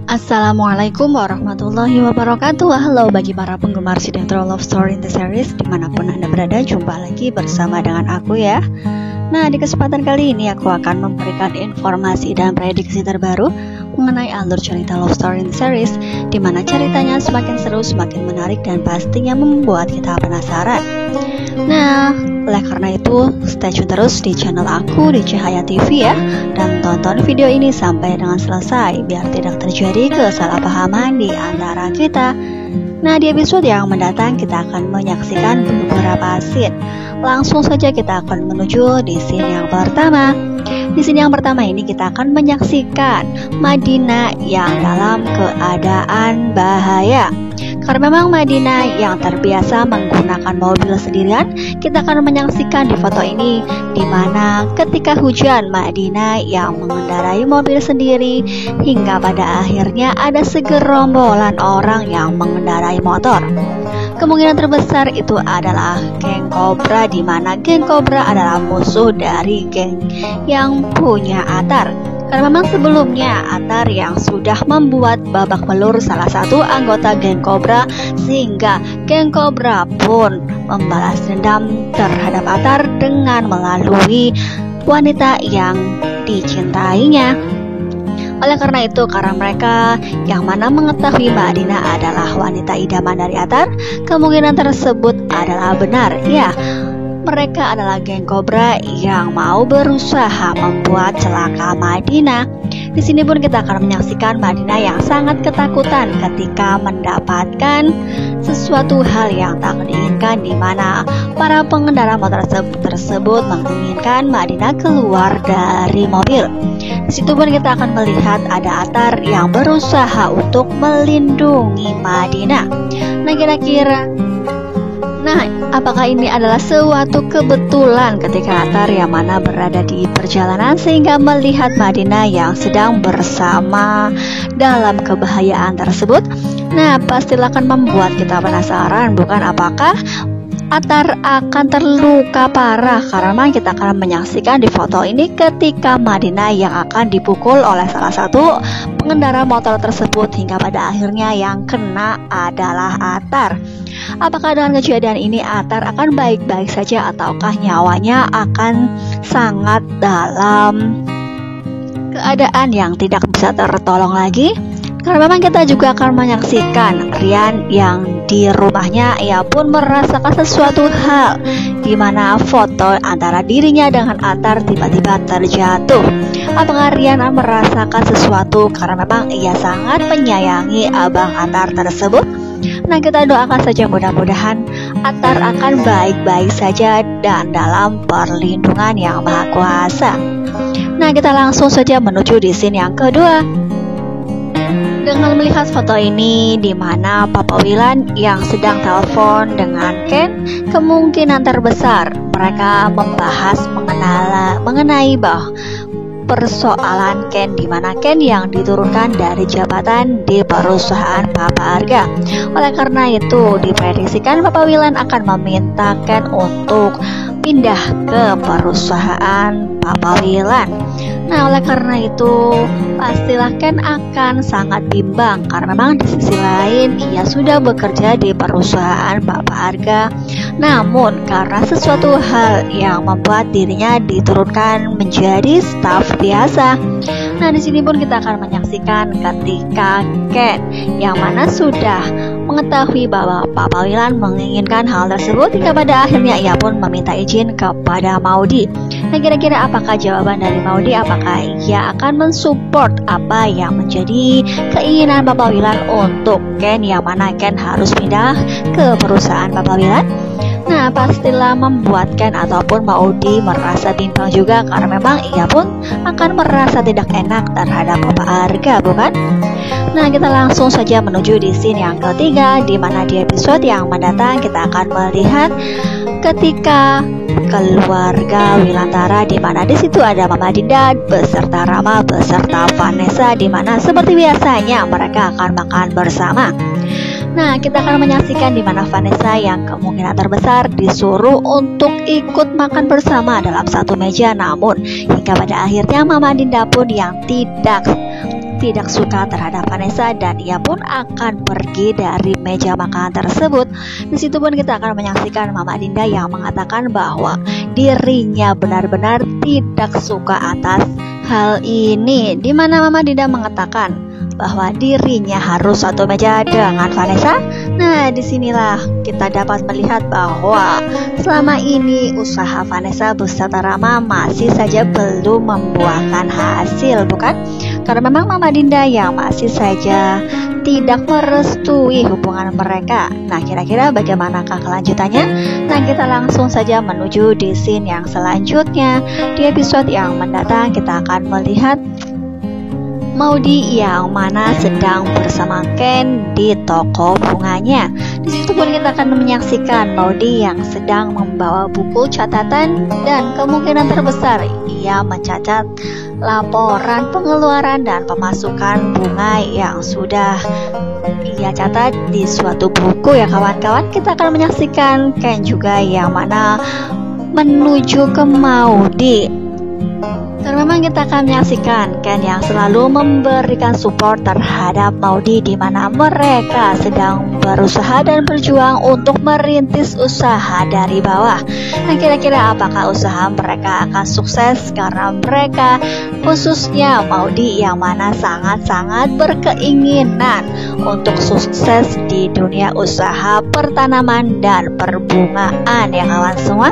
Assalamualaikum warahmatullahi wabarakatuh. Halo bagi para penggemar sinetron Love Story in the Series dimanapun Anda berada, jumpa lagi bersama dengan aku ya. Nah, di kesempatan kali ini aku akan memberikan informasi dan prediksi terbaru mengenai alur cerita Love Story in the Series, di mana ceritanya semakin seru, semakin menarik, dan pastinya membuat kita penasaran. Nah, oleh karena itu stay tune terus di channel aku di Cahaya TV ya, dan tonton video ini sampai dengan selesai biar tidak terjadi kesalahpahaman di antara kita. Nah, di episode yang mendatang kita akan menyaksikan beberapa scene. Langsung saja kita akan menuju di scene yang pertama. Di scene yang pertama ini kita akan menyaksikan Madinah yang dalam keadaan bahaya. Karena memang Madinah yang terbiasa menggunakan mobil sendirian, kita akan menyaksikan di foto ini di mana ketika hujan Madinah yang mengendarai mobil sendiri hingga pada akhirnya ada segerombolan orang yang mengendarai motor. Kemungkinan terbesar itu adalah geng Cobra, di mana geng Cobra adalah musuh dari geng yang punya Atar. Karena memang sebelumnya Atar yang sudah membuat babak belur salah satu anggota geng Cobra, sehingga geng Cobra pun membalas dendam terhadap Atar dengan melalui wanita yang dicintainya. Oleh karena itu, karena mereka yang mana mengetahui Mbak Dina adalah wanita idaman dari Atar, kemungkinan tersebut adalah benar. Ya, mereka adalah geng Cobra yang mau berusaha membuat celaka Madinah. Di sini pun kita akan menyaksikan Madinah yang sangat ketakutan ketika mendapatkan sesuatu hal yang tak diinginkan, di mana para pengendara motor tersebut menginginkan Madinah keluar dari mobil. Di situ pun kita akan melihat ada Atar yang berusaha untuk melindungi Madinah. Nah, kira-kira apakah ini adalah suatu kebetulan ketika Atar yang mana berada di perjalanan sehingga melihat Madinah yang sedang bersama dalam kebahayaan tersebut? Nah, pastilah akan membuat kita penasaran, bukan apakah Atar akan terluka parah, karena kita akan menyaksikan di foto ini ketika Madinah yang akan dipukul oleh salah satu pengendara motor tersebut hingga pada akhirnya yang kena adalah Atar. Apakah dengan kejadian ini Atar akan baik-baik saja ataukah nyawanya akan sangat dalam keadaan yang tidak bisa tertolong lagi? Karena memang kita juga akan menyaksikan Rian yang di rumahnya ia pun merasakan sesuatu hal, di mana foto antara dirinya dengan Atar tiba-tiba terjatuh. Apakah Rian merasakan sesuatu karena memang ia sangat menyayangi abang Atar tersebut? Nah, kita doakan saja mudah-mudahan Atar akan baik-baik saja dan dalam perlindungan yang Maha Kuasa. Nah, kita langsung saja menuju di scene yang kedua. Dengan melihat foto ini di mana Papa Wilan yang sedang telepon dengan Ken, kemungkinan terbesar mereka membahas mengenai persoalan Ken, di mana Ken yang diturunkan dari jabatan di perusahaan Papa Arga. Oleh karena itu diprediksikan Papa Wilan akan meminta Ken untuk pindah ke perusahaan Papa Wilan. Nah, oleh karena itu pastilah Ken akan sangat bimbang, karena memang di sisi lain ia sudah bekerja di perusahaan Papa Arga, namun karena sesuatu hal yang membuat dirinya diturunkan menjadi staf biasa. Nah, di sini pun kita akan menyaksikan ketika Ken yang mana sudah mengetahui bahwa Papa Wilan menginginkan hal tersebut hingga pada akhirnya ia pun meminta izin kepada Maudi. Nah, kira-kira apakah jawaban dari Maudi? Apakah ia akan mensupport apa yang menjadi keinginan Papa Wilan untuk Ken, yang mana Ken harus pindah ke perusahaan Papa Wilan? Nah, pastilah membuat Ken ataupun Maudi merasa bimbang juga, karena memang ia pun akan merasa tidak enak terhadap Papa Arga, bukan? Nah, kita langsung saja menuju di scene yang ketiga, di mana di episode yang mendatang kita akan melihat ketika keluarga Wilantara, di mana di situ ada Mama Dinda beserta Rama beserta Vanessa, di mana seperti biasanya mereka akan makan bersama. Nah, kita akan menyaksikan di mana Vanessa yang kemungkinan terbesar disuruh untuk ikut makan bersama dalam satu meja, namun hingga pada akhirnya Mama Dinda pun yang tidak tidak suka terhadap Vanessa dan ia pun akan pergi dari meja makan tersebut. Di situ pun kita akan menyaksikan Mama Dinda yang mengatakan bahwa dirinya benar-benar tidak suka atas hal ini, di mana Mama Dinda mengatakan bahwa dirinya harus satu meja dengan Vanessa. Nah, disinilah kita dapat melihat bahwa selama ini usaha Vanessa beserta Rama masih saja belum membuahkan hasil, bukan? Karena memang Mama Dinda yang masih saja tidak merestui hubungan mereka. Nah, kira-kira bagaimanakah kelanjutannya? Nah, kita langsung saja menuju di scene yang selanjutnya. Di episode yang mendatang kita akan melihat Maudy yang mana sedang bersama Ken di toko bunganya. Di situ pun kita akan menyaksikan Maudy yang sedang membawa buku catatan dan kemungkinan terbesar ia mencatat laporan pengeluaran dan pemasukan bunga yang sudah ia catat di suatu buku ya kawan-kawan. Kita akan menyaksikan Ken juga yang mana menuju ke Maudy. Karena memang kita akan menyaksikan Ken yang selalu memberikan support terhadap Maudy, di mana mereka sedang berusaha dan berjuang untuk merintis usaha dari bawah. Nah, kira-kira apakah usaha mereka akan sukses? Karena mereka, khususnya Maudy yang mana sangat-sangat berkeinginan untuk sukses di dunia usaha pertanaman dan perbungaan ya kawan semua.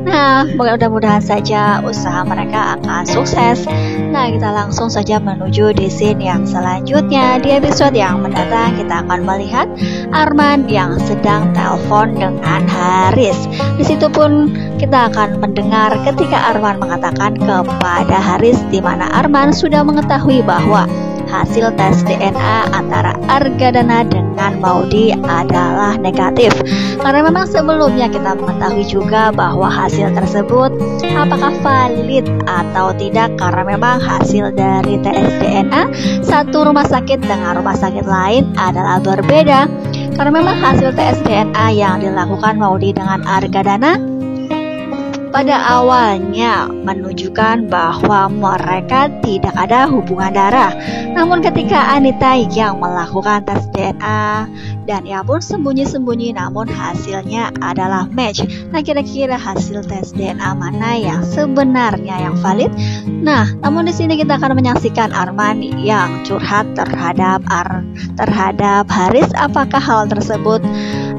Nah, mudah-mudahan saja usaha mereka akan sukses. Nah, kita langsung saja menuju di scene yang selanjutnya. Di episode yang mendatang kita akan melihat Arman yang sedang telepon dengan Haris. Di situ pun kita akan mendengar ketika Arman mengatakan kepada Haris, di mana Arman sudah mengetahui bahwa hasil tes DNA antara Argadana dengan Maudy adalah negatif. Karena memang sebelumnya kita mengetahui juga bahwa hasil tersebut apakah valid atau tidak, karena memang hasil dari tes DNA satu rumah sakit dengan rumah sakit lain adalah berbeda. Karena memang hasil tes DNA yang dilakukan Maudy dengan Argadana pada awalnya menunjukkan bahwa mereka tidak ada hubungan darah. Namun ketika Anita yang melakukan tes DNA dan ia pun sembunyi-sembunyi, namun hasilnya adalah match. Nah, kira-kira hasil tes DNA mana yang sebenarnya yang valid? Nah, namun di sini kita akan menyaksikan Arman yang curhat terhadap Haris. Apakah hal tersebut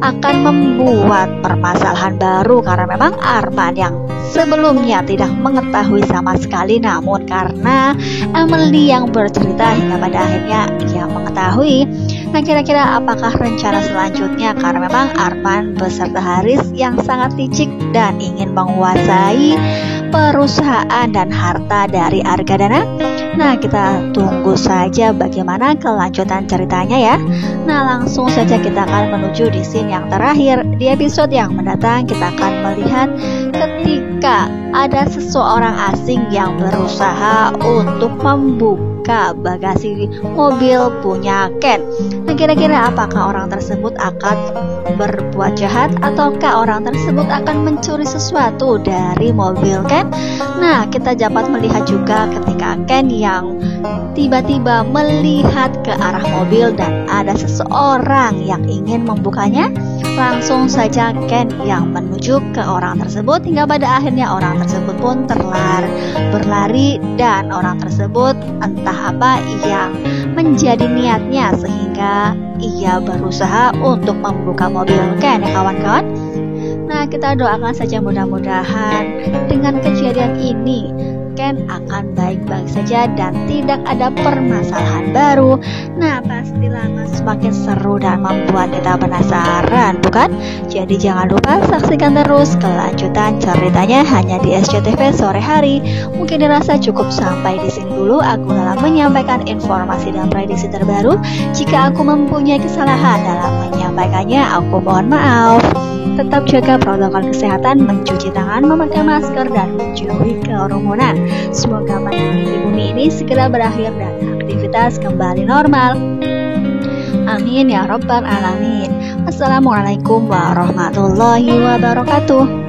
akan membuat permasalahan baru? Karena memang Arman yang sebelumnya tidak mengetahui sama sekali, namun karena Emily yang bercerita hingga pada akhirnya ia mengetahui. Nah, kira-kira apakah rencana selanjutnya? Karena memang Arman beserta Haris yang sangat licik dan ingin menguasai perusahaan dan harta dari Argadana. Nah, kita tunggu saja bagaimana kelanjutan ceritanya ya. Nah, langsung saja kita akan menuju di scene yang terakhir. Di episode yang mendatang kita akan melihat ketika ada seseorang asing yang berusaha untuk membuka bagasi mobil punya Ken. Nah, kira-kira apakah orang tersebut akan berbuat jahat ataukah orang tersebut akan mencuri sesuatu dari mobil Ken? Nah, kita dapat melihat juga ketika Ken yang tiba-tiba melihat ke arah mobil dan ada seseorang yang ingin membukanya. Langsung saja Ken yang menuju ke orang tersebut hingga pada akhirnya orang tersebut pun berlari dan orang tersebut entah apa yang menjadi niatnya sehingga ia berusaha untuk membuka mobil Ken ya kawan-kawan. Nah, kita doakan saja mudah-mudahan dengan kejadian ini Ken akan baik-baik saja dan tidak ada permasalahan baru. Nah, pastilah semakin seru dan membuat kita penasaran, bukan? Jadi jangan lupa saksikan terus kelanjutan ceritanya hanya di SCTV sore hari. Mungkin dirasa cukup sampai di sini dulu aku dalam menyampaikan informasi dan prediksi terbaru. Jika aku mempunyai kesalahan dalam menyampaikannya, aku mohon maaf. Tetap jaga protokol kesehatan, mencuci tangan, memakai masker, dan menjauhi kerumunan. Semoga pandemi di bumi ini segera berakhir dan aktivitas kembali normal. Amin ya Rabbal Alamin. Assalamualaikum warahmatullahi wabarakatuh.